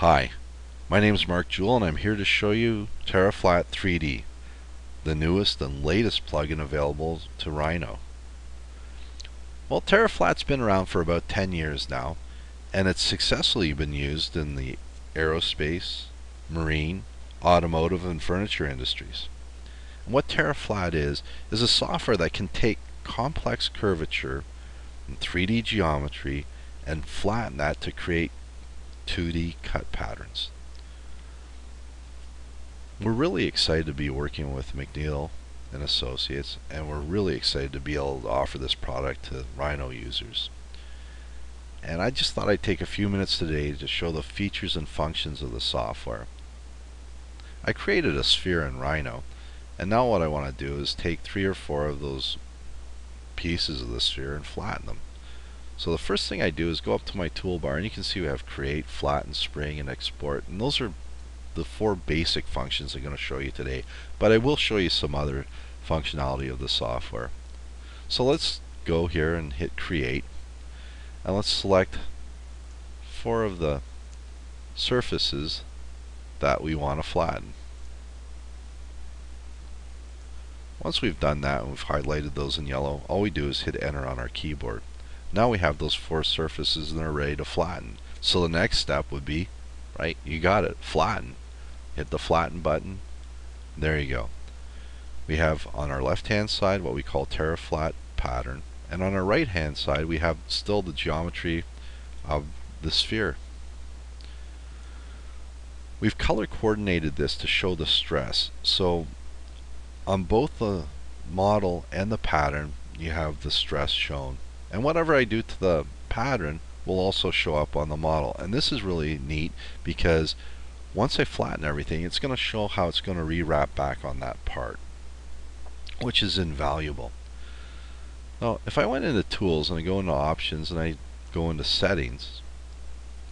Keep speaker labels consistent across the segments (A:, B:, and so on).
A: Hi, my name is Mark Jewell and I'm here to show you TerraFlat 3D, the newest and latest plugin available to Rhino. Well, TerraFlat's been around for about 10 years now, and it's successfully been used in the aerospace, marine, automotive, and furniture industries. And what TerraFlat is a software that can take complex curvature and 3D geometry and flatten that to create 2D cut patterns. We're really excited to be working with McNeil and Associates, and we're really excited to be able to offer this product to Rhino users. And I just thought I'd take a few minutes today to show the features and functions of the software. I created a sphere in Rhino, and now what I want to do is take 3 or 4 of those pieces of the sphere and flatten them. So the first thing I do is go up to my toolbar, and you can see we have create, flatten, spring, and export, and those are the 4 basic functions I'm going to show you today, but I will show you some other functionality of the software. So let's go here and hit create, and let's select 4 of the surfaces that we want to flatten. Once we've done that and we've highlighted those in yellow, all we do is hit enter on our keyboard. Now we have those 4 surfaces and they're ready to flatten. So the next step would be, right, you got it, flatten. Hit the flatten button. There you go. We have on our left hand side what we call TerraFlat pattern, and on our right hand side we have still the geometry of the sphere. We've color coordinated this to show the stress, so on both the model and the pattern you have the stress shown, and whatever I do to the pattern will also show up on the model. And this is really neat because once I flatten everything, it's going to show how it's going to rewrap back on that part, which is invaluable. Now, if I went into Tools and I go into Options and I go into Settings,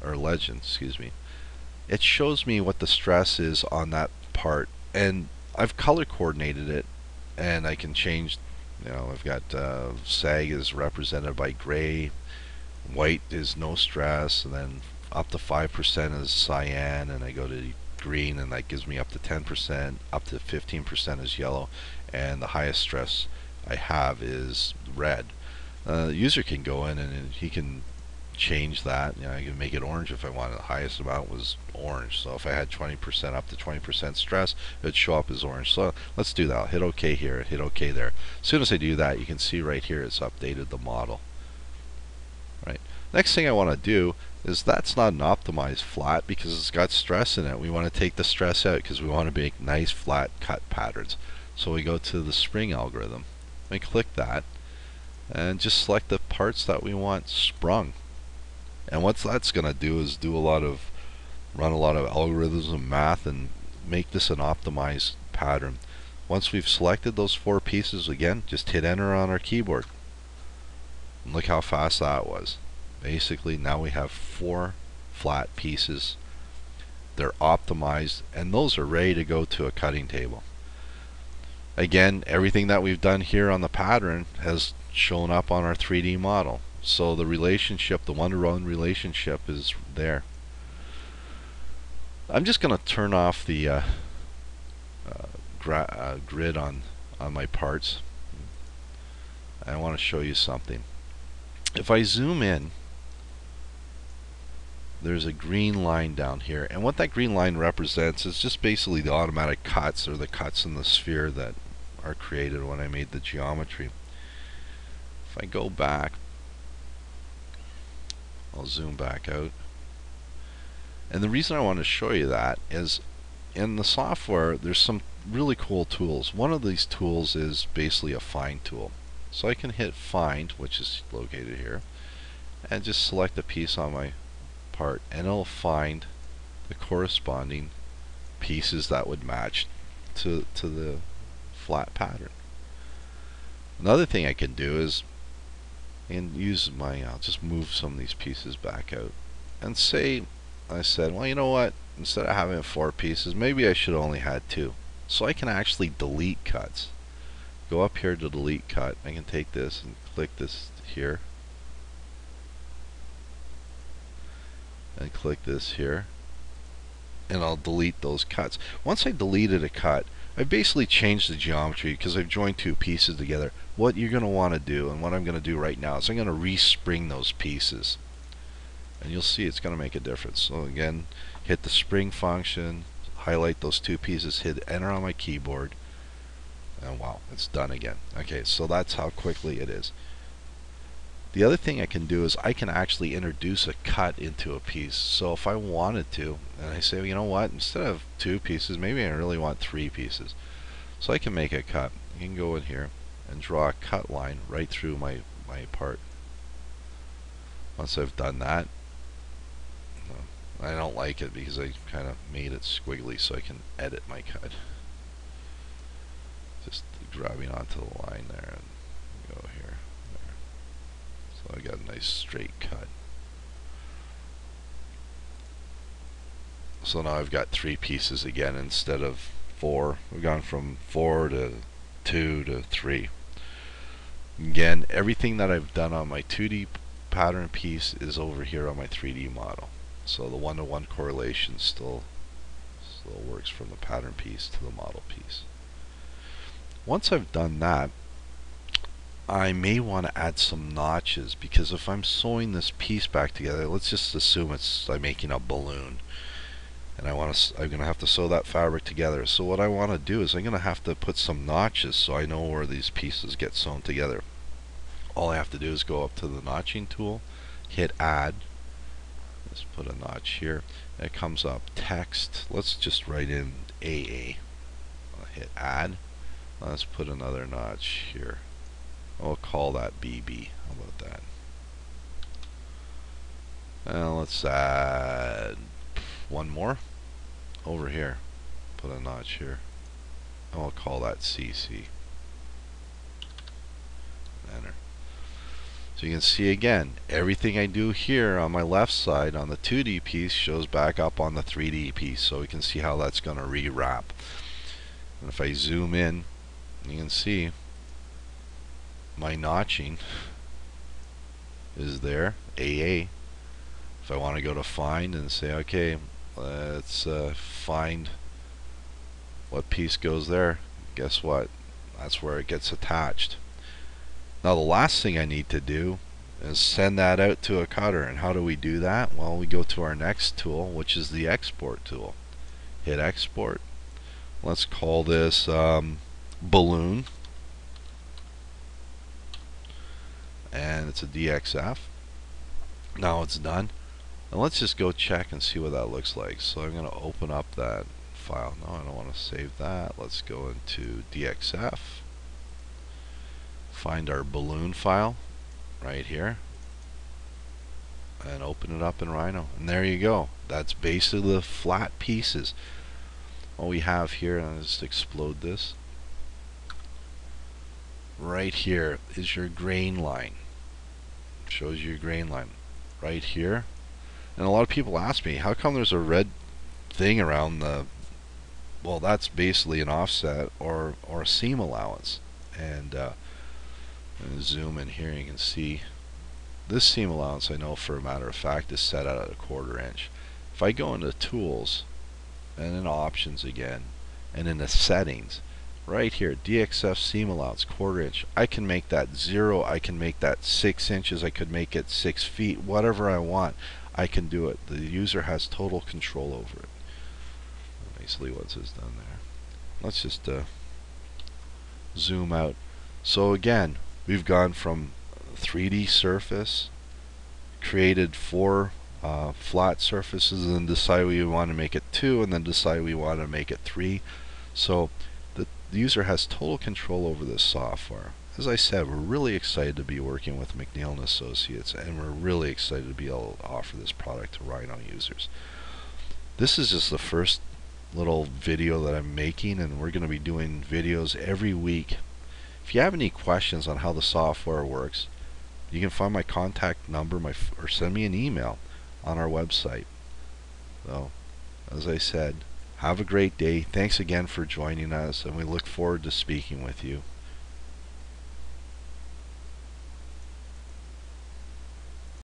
A: or Legends, excuse me, it shows me what the stress is on that part, and I've color coordinated it, and I can change. I've got sag is represented by gray, white is no stress, and then up to 5% is cyan, and I go to green, and that gives me up to 10%, up to 15% is yellow, and the highest stress I have is red. The user can go in and he can change that. I can make it orange if I wanted. The highest amount was orange, so if I had 20% up to 20% stress, it would show up as orange. So let's do that. I'll hit OK here, hit OK there. As soon as I do that, you can see right here it's updated the model. Right. Next thing I want to do is that's not an optimized flat because it's got stress in it. We want to take the stress out because we want to make nice flat cut patterns. So we go to the spring algorithm. I click that and just select the parts that we want sprung. And what that's going to do is run a lot of algorithms and math and make this an optimized pattern. Once we've selected those 4 pieces, again, just hit enter on our keyboard. And look how fast that was. Basically, now we have 4 flat pieces. They're optimized, and those are ready to go to a cutting table. Again, everything that we've done here on the pattern has shown up on our 3D model. So the relationship, the one-to-one relationship is there. I'm just going to turn off the grid on my parts. I want to show you something. If I zoom in, there's a green line down here, and what that green line represents is just basically the automatic cuts, or the cuts in the sphere that are created when I made the geometry. If I go back, I'll zoom back out. And the reason I want to show you that is in the software there's some really cool tools. One of these tools is basically a find tool. So I can hit find, which is located here, and just select a piece on my part, and it'll find the corresponding pieces that would match to the flat pattern. Another thing I can do is use I'll just move some of these pieces back out, and say I said, well, you know what, instead of having 4 pieces, maybe I should only had 2. So I can actually delete cuts. Go up here to delete cut. I can take this and click this here, and click this here, and I'll delete those cuts. Once I deleted a cut, I've basically changed the geometry because I've joined two pieces together. What you're going to want to do, and what I'm going to do right now, is I'm going to respring those pieces. And you'll see it's going to make a difference. So again, hit the spring function, highlight those two pieces, hit enter on my keyboard, and wow, it's done again. Okay, so that's how quickly it is. The other thing I can do is I can actually introduce a cut into a piece. So if I wanted to, and I say, you know what, instead of two pieces, maybe I really want three pieces. So I can make a cut. You can go in here and draw a cut line right through my part. Once I've done that, I don't like it because I kind of made it squiggly, so I can edit my cut. Just grabbing onto the line there and go here. There. So I got a nice straight cut. So now I've got three pieces again instead of four. We've gone from 4 to 2 to 3. Again, everything that I've done on my 2D pattern piece is over here on my 3D model. So the one-to-one correlation still works from the pattern piece to the model piece. Once I've done that, I may want to add some notches, because if I'm sewing this piece back together, let's just assume I'm making a balloon, and I'm going to have to sew that fabric together. So what I want to do is I'm going to have to put some notches so I know where these pieces get sewn together. All I have to do is go up to the notching tool, hit add. Let's put a notch here. And it comes up text. Let's just write in AA. I'll hit add. Let's put another notch here. I'll call that BB. How about that? And let's add one more over here. Put a notch here. And I'll call that CC. Enter. So you can see again, everything I do here on my left side on the 2D piece shows back up on the 3D piece, so we can see how that's going to rewrap. And if I zoom in, you can see my notching is there, AA. If I want to go to find and say, okay, let's find what piece goes there, guess what? That's where it gets attached. Now the last thing I need to do is send that out to a cutter. And how do we do that? Well, we go to our next tool, which is the export tool. Hit export. Let's call this balloon. And it's a DXF. Now it's done. And let's just go check and see what that looks like. So I'm going to open up that file. No, I don't want to save that. Let's go into DXF. Find our balloon file right here and open it up in Rhino, and there you go. That's basically the flat pieces. What we have here, and I'll just explode this, right here is your grain line. Shows you your grain line right here. And a lot of people ask me, how come there's a red thing around the, well, that's basically an offset or a seam allowance. And zoom in here, you can see this seam allowance, I know for a matter of fact, is set out at 1/4 inch. If I go into tools and in options again and in the settings right here, DXF seam allowance 1/4 inch, I can make that 0, I can make that 6 inches, I could make it 6 feet, whatever I want, I can do it. The user has total control over it. Basically what's this done there. Let's just zoom out. So again, we've gone from 3D surface, created 4 flat surfaces, and then decide we want to make it 2, and then decide we want to make it 3. So the user has total control over this software. As I said, we're really excited to be working with McNeil & Associates, and we're really excited to be able to offer this product to Rhino users. This is just the first little video that I'm making, and we're going to be doing videos every week. If you have any questions on how the software works, you can find my contact number or send me an email on our website. So, as I said, have a great day. Thanks again for joining us, and we look forward to speaking with you.